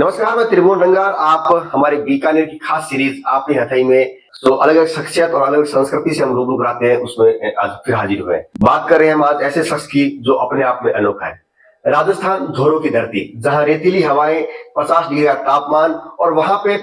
नमस्कार, मैं त्रिभुवन रंगार। आप हमारे बीकानेर की खास सीरीज आपने हथई में जो अलग अलग शख्सियत और अलग अलग संस्कृति से हम रूबरू कराते हैं उसमें आज फिर हाजिर हुए हैं। बात कर रहे हैं हम आज ऐसे शख्स की जो अपने आप में अनोखा है। राजस्थान धोरों की धरती, जहां रेतीली हवाएं, 50 डिग्री का तापमान और वहां पे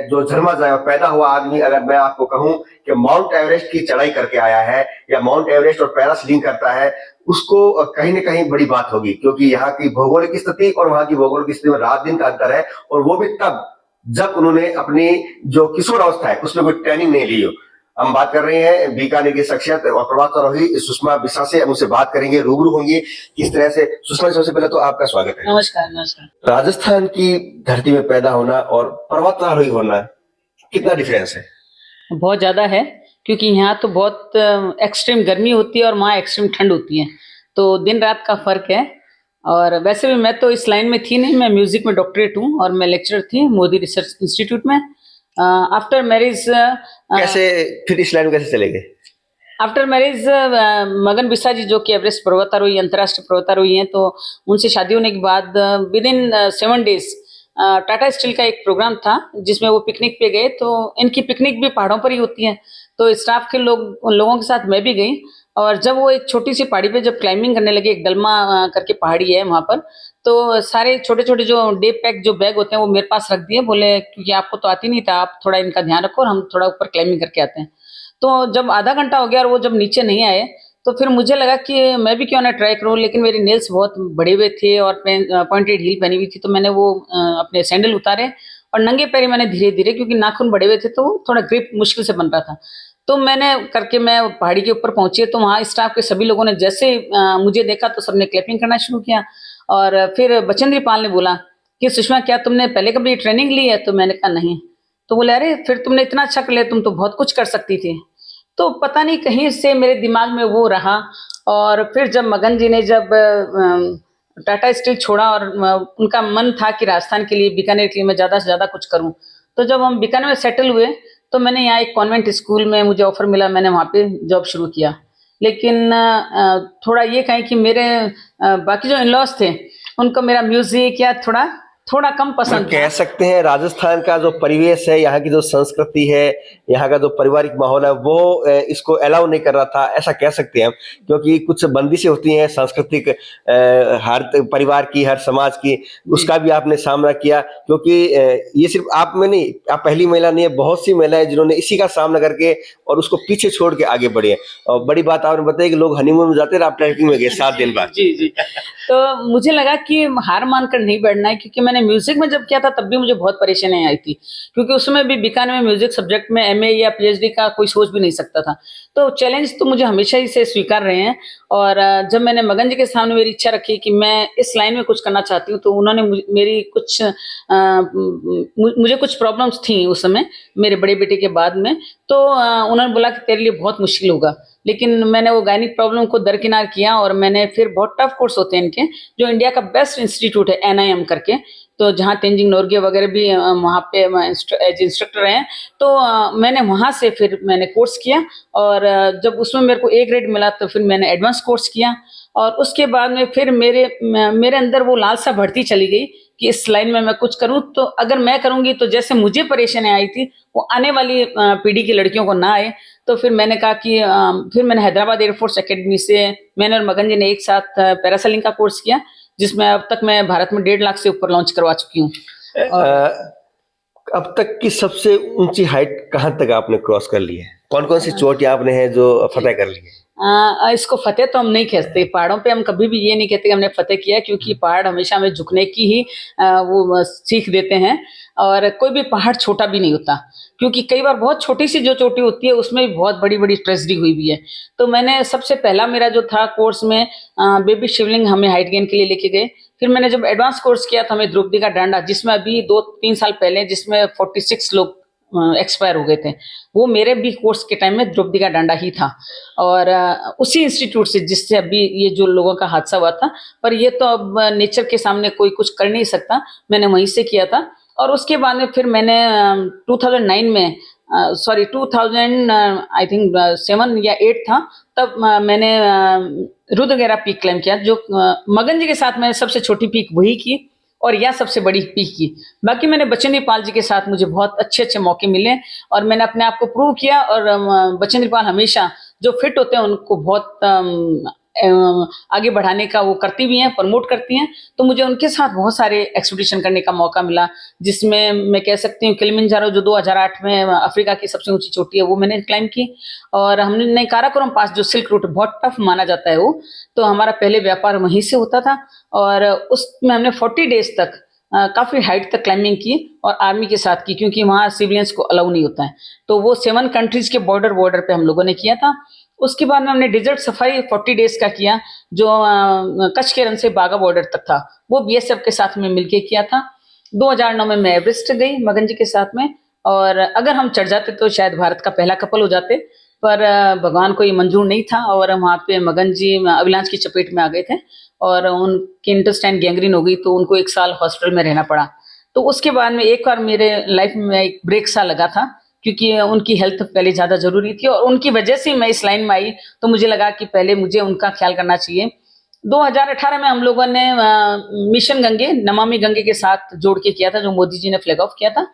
जो जन्मा जाए पैदा हुआ आदमी, अगर मैं आपको कहूं कि माउंट एवरेस्ट की चढ़ाई करके आया है या माउंट एवरेस्ट और पैरासीलिंग करता है, उसको कहीं ना कहीं बड़ी बात होगी, क्योंकि यहाँ की भौगोलिक स्थिति और वहां की भौगोलिक स्थिति में रात दिन का अंतर है। और वो भी तब जब उन्होंने अपनी जो किशोर अवस्था है उसमें कोई ट्रेनिंग नहीं ली हो। हम बात कर रहे हैं बीकानेर की शख्सियत और पर्वतारोही सुषमा बिसा से। हम उनसे बात करेंगे, रूबरू होंगे किस तरह से। सुषमा, सबसे पहले तो आपका स्वागत है। नमस्कार। नमस्कार। राजस्थान की धरती में पैदा होना और पर्वतारोही होना, कितना डिफरेंस है? बहुत ज्यादा है, क्योंकि यहाँ तो बहुत एक्सट्रीम गर्मी होती है और वहाँ एक्सट्रीम ठंड होती है, तो दिन रात का फर्क है। और वैसे भी मैं तो इस लाइन में थी नहीं, मैं म्यूजिक में डॉक्टरेट हूँ और मैं लेक्चरर थी मोदी रिसर्च इंस्टीट्यूट में। आफ्टर मैरिज कैसे फिर इस लाइन में कैसे चले गए? आफ्टर मैरिज मगन बिस्सा जी, जो कि एवरेस्ट पर्वतारोही, अंतर्राष्ट्रीय पर्वतारोही हैं, तो उनसे शादी होने के बाद with in 7 days Tata steel का एक प्रोग्राम था जिसमें वो पिकनिक पे गए। तो इनकी पिकनिक भी पहाड़ों पर ही होती है, तो स्टाफ के लोगों के साथ मैं भी गई। और जब वो एक छोटी सी पहाड़ी पे जब क्लाइंबिंग करने लगे, एक डलमा करके पहाड़ी है वहाँ पर, तो सारे छोटे छोटे जो डे पैक जो बैग होते हैं वो मेरे पास रख दिए। बोले क्योंकि आपको तो आती नहीं था, आप थोड़ा इनका ध्यान रखो और हम थोड़ा ऊपर क्लाइंबिंग करके आते हैं। तो जब आधा घंटा हो गया और वो जब नीचे नहीं आए, तो फिर मुझे लगा कि मैं भी क्यों ना ट्राई करूं। लेकिन मेरे नेल्स बहुत बड़े हुए थे और पॉइंटेड हील पहनी हुई थी, तो मैंने वो अपने सैंडल उतारे और नंगे पैरी मैंने धीरे धीरे, क्योंकि नाखून बड़े हुए थे तो थोड़ा ग्रिप मुश्किल से बन रहा था, तो मैंने करके मैं पहाड़ी के ऊपर पहुंची। तो वहाँ स्टाफ के सभी लोगों ने जैसे मुझे देखा तो सबने क्लैपिंग करना शुरू किया। और फिर बचेंद्री पाल ने बोला कि सुषमा, क्या तुमने पहले कभी ट्रेनिंग ली है? तो मैंने कहा नहीं। तो बोले अरे फिर तुमने इतना अच्छा कर लिया, तुम तो बहुत कुछ कर सकती थी। तो पता नहीं कहीं से मेरे दिमाग में वो रहा। और फिर जब मगन जी ने जब टाटा स्टील छोड़ा और उनका मन था कि राजस्थान के लिए, बीकानेर के लिए मैं ज़्यादा से ज़्यादा कुछ करूं, तो जब हम बीकानेर में सेटल हुए तो मैंने यहाँ एक कॉन्वेंट स्कूल में मुझे ऑफर मिला, मैंने वहाँ पे जॉब शुरू किया। लेकिन थोड़ा ये कहें कि मेरे बाकी जो इन लॉज थे उनको मेरा म्यूजिक या थोड़ा थोड़ा कम पसंद था। कह सकते हैं राजस्थान का जो परिवेश है, यहाँ की जो संस्कृति है, यहाँ का जो पारिवारिक माहौल है, वो इसको अलाउ नहीं कर रहा था, ऐसा कह सकते हैं हम। क्योंकि कुछ बंदिशें होती हैं सांस्कृतिक, हर परिवार की, हर समाज की, उसका भी आपने सामना किया। क्योंकि ये सिर्फ आप में नहीं, आप पहली महिला नहीं है, बहुत सी महिलाएं जिन्होंने इसी का सामना करके और उसको पीछे छोड़ के आगे बढ़े हैं। और बड़ी बात आपने बताई कि लोग हनीमून में जाते हैं, आप ट्रैकिंग में गए 7 दिन बाद। जी जी। तो मुझे लगा कि हार मानकर नहीं बढ़ना है, क्योंकि मैंने म्यूजिक में जब किया था तब भी मुझे बहुत परेशानी आई थी, क्योंकि उसमें भी बीकानेर में म्यूजिक सब्जेक्ट में एमए या पीएचडी का कोई सोच भी नहीं सकता था। तो चैलेंज तो मुझे हमेशा ही से स्वीकार रहे हैं। और जब मैंने मगन जी के सामने मेरी इच्छा रखी कि मैं इस लाइन में कुछ करना चाहती हूँ, तो उन्होंने मेरी कुछ मुझे कुछ प्रॉब्लम्स थी उस समय मेरे बड़े बेटे के बाद में। तो उन्होंने बोला कि तेरे लिए बहुत मुश्किल होगा। लेकिन मैंने वो गायनिक प्रॉब्लम को दरकिनार किया और मैंने फिर बहुत टफ कोर्स होते हैं इनके, जो इंडिया का बेस्ट इंस्टीट्यूट है एनआईएम करके, तो जहाँ तेंजिंग नोरगे वगैरह भी वहाँ पे एज इंस्ट्रक्टर हैं। तो मैंने वहाँ से फिर मैंने कोर्स किया और जब उसमें मेरे को ए ग्रेड मिला तो फिर मैंने एडवांस कोर्स किया। और उसके बाद में फिर मेरे अंदर वो लालसा बढ़ती चली गई कि इस लाइन में मैं कुछ करूं, तो अगर मैं करूंगी तो जैसे मुझे परेशानी आई थी वो आने वाली पीढ़ी की लड़कियों को ना आए। तो फिर मैंने कहा कि फिर मैंने हैदराबाद एयरफोर्स एकेडमी से मैंने और मगन जी ने एक साथ पैरासेलिंग का कोर्स किया, जिसमें अब तक मैं भारत में 1.5 लाख से ऊपर लॉन्च करवा चुकी हूँ। अब तक की सबसे ऊंची हाइट कहाँ तक आपने क्रॉस कर ली है? कौन कौन सी चोटियां आपने हैं जो फतेह कर ली है? इसको फतेह तो हम नहीं कहते, पहाड़ों पे हम कभी भी ये नहीं कहते कि हमने फतेह किया, क्योंकि पहाड़ हमेशा हमें झुकने की ही वो सीख देते हैं। और कोई भी पहाड़ छोटा भी नहीं होता, क्योंकि कई बार बहुत छोटी सी जो चोटी होती है उसमें भी बहुत बड़ी बड़ी ट्रेजेडी हुई भी है। तो मैंने सबसे पहला मेरा जो था कोर्स में बेबी शिवलिंग हमें हाइट गेन के लिए लेके गए। फिर मैंने जब एडवांस कोर्स किया तो हमें द्रौपदी का डांडा, जिसमें अभी 2-3 साल पहले जिसमें 46 लोग एक्सपायर हो गए थे, वो मेरे भी कोर्स के टाइम में द्रौपदी का डांडा ही था। और उसी इंस्टीट्यूट से जिससे अभी ये जो लोगों का हादसा हुआ था, पर ये तो अब नेचर के सामने कोई कुछ कर नहीं सकता, मैंने वहीं से किया था। और उसके बाद में फिर मैंने 2009 में 2000 आई थिंक 7 या 8 था, तब मैंने रुद्रगेरा पीक क्लाइम किया, जो मगन जी के साथ मैंने सबसे छोटी पीक वही की। और यह सबसे बड़ी पीक की। बाकी मैंने बचेंद्र पाल जी के साथ मुझे बहुत अच्छे अच्छे मौके मिले और मैंने अपने आप को प्रूव किया। और बचेंद्र पाल हमेशा जो फिट होते हैं उनको बहुत आगे बढ़ाने का वो करती भी हैं, प्रमोट करती हैं। तो मुझे उनके साथ बहुत सारे एक्सपीडिशन करने का मौका मिला, जिसमें मैं कह सकती हूँ किलिमंजारो जो 2008 में अफ्रीका की सबसे ऊंची चोटी है वो मैंने क्लाइम की। और हमने काराकोरम पास जो सिल्क रूट बहुत टफ माना जाता है वो, तो हमारा पहले व्यापार वहीं से होता था और उसमें हमने 40 डेज तक काफी हाइट तक क्लाइंबिंग की और आर्मी के साथ की, क्योंकि वहाँ सिविलियंस को अलाउ नहीं होता है। तो वो 7 कंट्रीज के बॉर्डर पे हम लोगों ने किया था। उसके बाद में हमने डिजर्ट सफारी 40 डेज का किया, जो कच्छ के रन से बागा बॉर्डर तक था, वो बीएसएफ के साथ में मिलके किया था। 2009 में मैं एवरेस्ट गई मगन जी के साथ में, और अगर हम चढ़ जाते तो शायद भारत का पहला कपल हो जाते, पर भगवान को ये मंजूर नहीं था और वहाँ पे मगन जी अविलांच की चपेट में आ गए थे और उनकी इंटेस्टाइन गैंग्रीन हो गई, तो उनको 1 साल हॉस्पिटल में रहना पड़ा। तो उसके बाद में एक बार मेरे लाइफ में एक ब्रेक सा लगा था, क्योंकि उनकी हेल्थ पहले ज़्यादा ज़रूरी थी और उनकी वजह से मैं इस लाइन में आई, तो मुझे लगा कि पहले मुझे उनका ख्याल करना चाहिए। 2018 में हम लोगों ने मिशन गंगे, नमामि गंगे के साथ जोड़ के किया था, जो मोदी जी ने फ्लैग ऑफ किया था,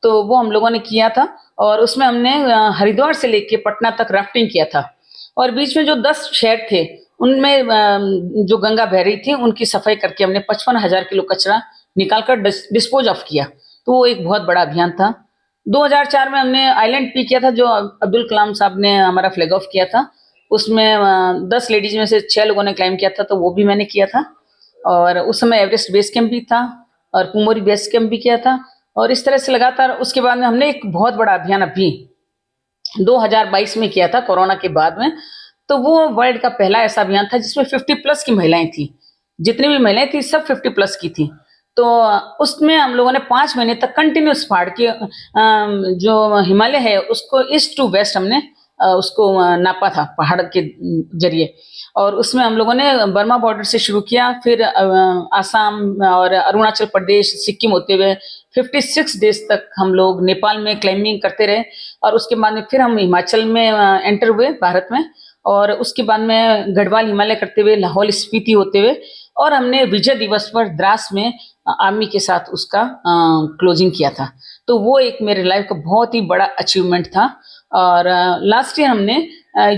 तो वो हम लोगों ने किया था। और उसमें हमने हरिद्वार से लेके पटना तक राफ्टिंग किया था और बीच में जो 10 शहर थे उनमें जो गंगा बह रही थी उनकी सफाई करके हमने 55,000 किलो कचरा निकालकर डिस्पोज ऑफ किया। तो वो एक बहुत बड़ा अभियान था। 2004 में हमने आइलैंड पी किया था, जो अब्दुल कलाम साहब ने हमारा फ्लैग ऑफ किया था। उसमें 10 लेडीज में से 6 लोगों ने क्लाइम किया था, तो वो भी मैंने किया था। और उस समय एवरेस्ट बेस कैंप भी था और कुमोरी बेस कैंप भी किया था। और इस तरह से लगातार उसके बाद में हमने एक बहुत बड़ा अभियान अभी 2022 में किया था, कोरोना के बाद में। तो वो वर्ल्ड का पहला ऐसा अभियान था जिसमें 50 प्लस की महिलाएं थी। जितनी भी महिलाएं थी सब 50 प्लस की थी। तो उसमें हम लोगों ने 5 महीने तक कंटिन्यूस पहाड़ के जो हिमालय है उसको ईस्ट टू वेस्ट हमने उसको नापा था पहाड़ के जरिए। और उसमें हम लोगों ने बर्मा बॉर्डर से शुरू किया, फिर आसाम और अरुणाचल प्रदेश, सिक्किम होते हुए 56 डेज तक हम लोग नेपाल में क्लाइंबिंग करते रहे। और उसके बाद में फिर हम हिमाचल में एंटर हुए भारत में, और उसके बाद में गढ़वाल हिमालय करते हुए लाहौल स्पीति होते हुए, और हमने विजय दिवस पर द्रास में आर्मी के साथ उसका क्लोजिंग किया था। तो वो एक मेरे लाइफ का बहुत ही बड़ा अचीवमेंट था। और लास्ट ईयर हमने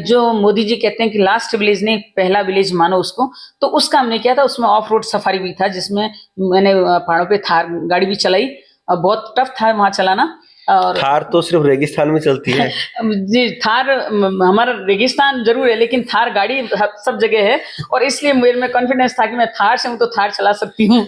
जो मोदी जी कहते हैं कि लास्ट विलेज नहीं पहला विलेज मानो उसको, तो उसका हमने किया था। उसमें ऑफ रोड सफारी भी था, जिसमें मैंने पहाड़ों पे थार गाड़ी भी चलाई और बहुत टफ था वहाँ चलाना। और थार तो सिर्फ रेगिस्तान में चलती है। जी, थार हमारा रेगिस्तान जरूर है, लेकिन थार गाड़ी सब जगह है, और इसलिए मेरे में कॉन्फिडेंस था कि मैं थार से हूँ तो थार चला सकती हूँ।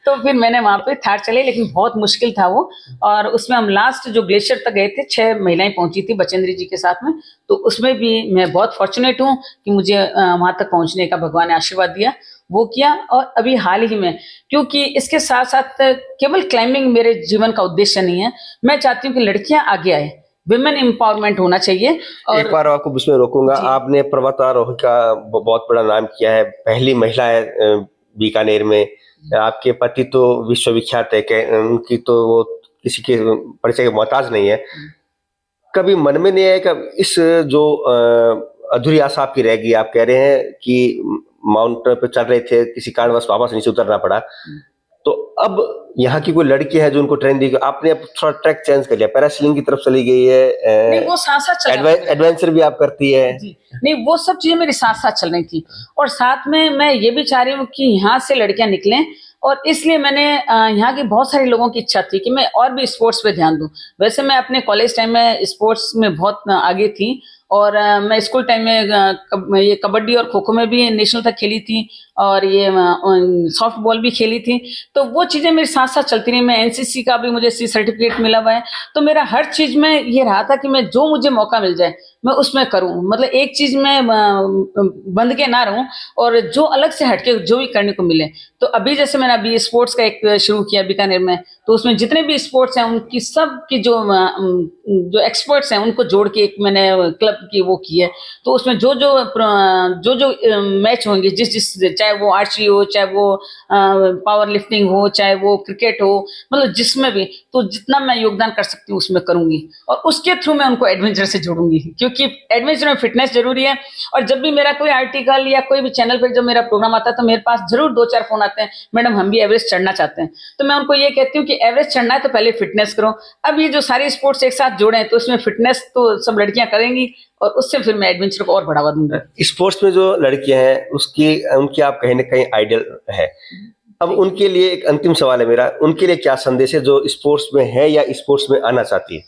तो फिर मैंने वहाँ पे थार चलाई, लेकिन बहुत मुश्किल था वो। और उसमें हम लास्ट जो ग्लेशियर तक गए थे, 6 महिलाएं पहुंची थी बचेंद्री जी के साथ में। तो उसमें भी मैं बहुत फॉर्चुनेट हूँ कि मुझे वहां तक पहुंचने का भगवान ने आशीर्वाद दिया, वो किया। और अभी हाल ही में, क्योंकि इसके साथ साथ केवल क्लाइंबिंग मेरे जीवन का उद्देश्य नहीं है, मैं चाहती हूँ कि लड़कियां आगे आए, विमेन एम्पावरमेंट होना चाहिए। और एक बार आपको उसमें रोकूंगा, आपने पर्वतारोहण का बहुत बड़ा नाम किया है, पहली महिला है बीकानेर में। आपके पति तो विश्वविख्यात है, उनकी तो वो किसी के परिचय के मोहताज नहीं है। कभी मन में नहीं आया कि इस जो अधूरी आशा आपकी रह गई, आप कह रहे हैं कि माउंट पे चढ़ रहे थे, किसी कारणवश वापस नीचे उतरना पड़ा, तो अब यहाँ की कोई लड़की है जो उनको ट्रेन दी, आपने अब थोड़ा ट्रैक चेंज कर लिया, पैरासीलिंग की तरफ चली गई है, नहीं, वो साथ साथ चल रहा था। एडवेंचर भी आप करती है जी, नहीं, वो सब चीजें मेरे साथ साथ चल रही थी। और साथ में मैं ये भी चाह रही हूँ कि यहाँ से लड़कियां निकलें, और इसलिए मैंने यहाँ के बहुत सारे लोगों की इच्छा थी कि मैं और भी स्पोर्ट्स पे ध्यान दूं। वैसे मैं अपने कॉलेज टाइम में स्पोर्ट्स में बहुत आगे थी, और मैं स्कूल टाइम में ये कबड्डी और खो खो में भी नेशनल तक खेली थी, और ये सॉफ्ट बॉल भी खेली थी। तो वो चीज़ें मेरे साथ साथ चलती रही। मैं एनसीसी का भी मुझे सर्टिफिकेट मिला हुआ है। तो मेरा हर चीज़ में ये रहा था कि मैं जो मुझे मौका मिल जाए मैं उसमें करूं, मतलब एक चीज़ में बंध के ना रहूं, और जो अलग से हटके जो भी करने को मिले। तो अभी जैसे मैंने अभी स्पोर्ट्स का एक शुरू किया बीकानेर में, तो उसमें जितने भी स्पोर्ट्स हैं उनकी सब की जो एक्सपर्ट्स हैं उनको जोड़ के एक मैंने क्लब की वो की है। तो उसमें जो मैच होंगे, जिस चाहे चाहे वो आर्चरी हो, चाहे वो पावर लिफ्टिंग हो, चाहे वो क्रिकेट हो, मतलब जिसमें भी, तो जितना मैं योगदान कर सकती हूँ उसमें करूंगी। और उसके थ्रू मैं उनको एडवेंचर से जोड़ूंगी, क्योंकि एडवेंचर में फिटनेस जरूरी है। और जब भी मेरा कोई आर्टिकल या कोई भी चैनल पर जब मेरा प्रोग्राम आता है तो मेरे पास जरूर 2-4 फोन आते हैं, मैडम हम भी एवरेस्ट चढ़ना चाहते हैं। तो मैं उनको ये कहती हूँ कि एवरेस्ट चढ़ना है तो पहले फिटनेस करो। अब ये जो सारे स्पोर्ट्स एक साथ जोड़े हैं तो इसमें फिटनेस तो सब लड़कियां करेंगी, और उससे फिर मैं एडवेंचर को और बढ़ावा दूंगी। स्पोर्ट्स में जो लड़कियां हैं उसकी उनकी आप कहीं ना कहीं आइडल है। अब उनके लिए एक अंतिम सवाल है मेरा, उनके लिए क्या संदेश है जो स्पोर्ट्स में है या स्पोर्ट्स में आना चाहती है,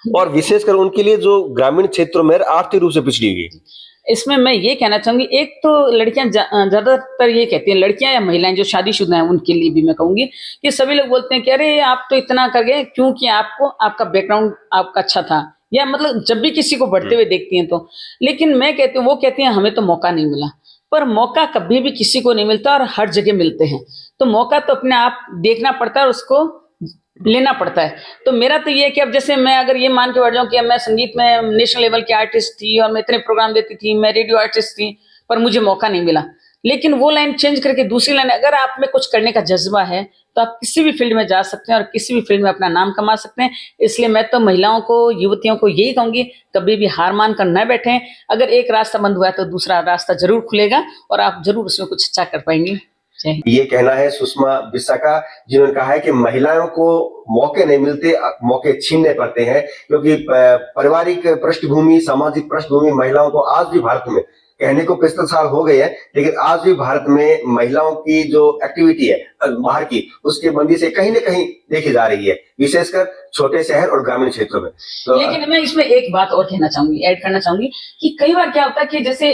और विशेषकर उनके लिए जो ग्रामीण क्षेत्रों में आर्थिक रूप से पिछड़ी हुई है? इसमें मैं ये कहना चाहूंगी, एक तो लड़कियां ज्यादातर ये कहती हैं, लड़कियां या महिलाएं जो शादीशुदा हैं उनके लिए भी मैं कहूंगी कि सभी लोग बोलते हैं कि अरे आप तो इतना कर गए, क्योंकि आपको आपका बैकग्राउंड आपका अच्छा था, या मतलब जब भी किसी को बढ़ते हुए देखती हैं तो। लेकिन मैं कहती हूँ, वो कहती हैं हमें तो मौका नहीं मिला, पर मौका कभी भी किसी को नहीं मिलता और हर जगह मिलते हैं। तो मौका तो अपने आप देखना पड़ता है और उसको लेना पड़ता है। तो मेरा तो ये है कि अब जैसे मैं अगर ये मान के बैठ जाऊं कि अब मैं संगीत में नेशनल लेवल की आर्टिस्ट थी और मैं इतने प्रोग्राम देती थी, मैं रेडियो आर्टिस्ट थी, पर मुझे मौका नहीं मिला, लेकिन वो लाइन चेंज करके दूसरी लाइन, अगर आप में कुछ करने का जज्बा है तो आप किसी भी फील्ड में जा सकते हैं और किसी भी फील्ड में अपना नाम कमा सकते हैं। इसलिए मैं तो महिलाओं को, युवतियों को यही कहूंगी, कभी भी हार मान कर न बैठें। अगर एक रास्ता बंद हुआ है तो दूसरा रास्ता जरूर खुलेगा और आप जरूर उसमें कुछ अच्छा कर पाएंगे। ये कहना है सुषमा बिस्सा का, जिन्होंने कहा है कि महिलाओं को मौके नहीं मिलते, मौके छीनने पड़ते हैं, क्योंकि पारिवारिक पृष्ठभूमि, सामाजिक पृष्ठभूमि महिलाओं को आज भी भारत में, कहने को 75 साल हो गए हैं, लेकिन आज भी भारत में महिलाओं की जो एक्टिविटी है बाहर की, उसके बंदी से कहीं ना कहीं देखी जा रही है, विशेषकर छोटे शहर और ग्रामीण क्षेत्रों में। तो लेकिन मैं इसमें एक बात और कहना चाहूंगी, ऐड करना चाहूंगी कि कई बार क्या होता है कि जैसे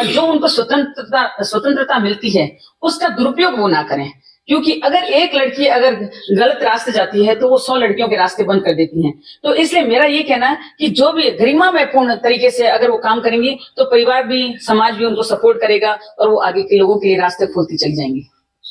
जो उनको स्वतंत्रता मिलती है उसका दुरुपयोग वो ना करें, क्योंकि अगर एक लड़की अगर गलत रास्ते जाती है तो वो 100 लड़कियों के रास्ते बंद कर देती हैं। तो इसलिए मेरा ये कहना है कि जो भी गरिमा में पूर्ण तरीके से अगर वो काम करेंगी तो परिवार भी, समाज भी उनको सपोर्ट करेगा और वो आगे के लोगों के लिए रास्ते खोलती चली जाएंगी,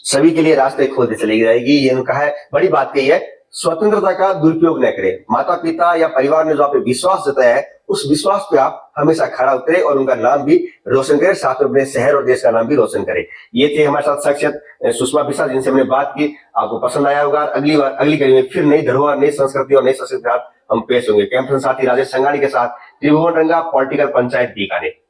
सभी के लिए रास्ते खोलते चली जाएगी। ये उनका है, बड़ी बात कही है, स्वतंत्रता का दुरुपयोग न करें। माता पिता या परिवार ने जो आप पे विश्वास जताया है, उस विश्वास पे आप हमेशा खड़ा उतरे और उनका नाम भी रोशन करें, साथ में अपने शहर और देश का नाम भी रोशन करें। ये थे हमारे साथ शख्सियत सुषमा बिस्सा, जिनसे हमने बात की। आपको पसंद आया होगा। अगली बार, अगली कड़ी में फिर नई धरोहर, नई संस्कृति और नई संस्कृति के साथ हम पेश होंगे। कैंपसन साथी राजेश संगाड़ी के साथ त्रिभुवन रंगा, पॉलिटिकल पंचायत बीकानेर।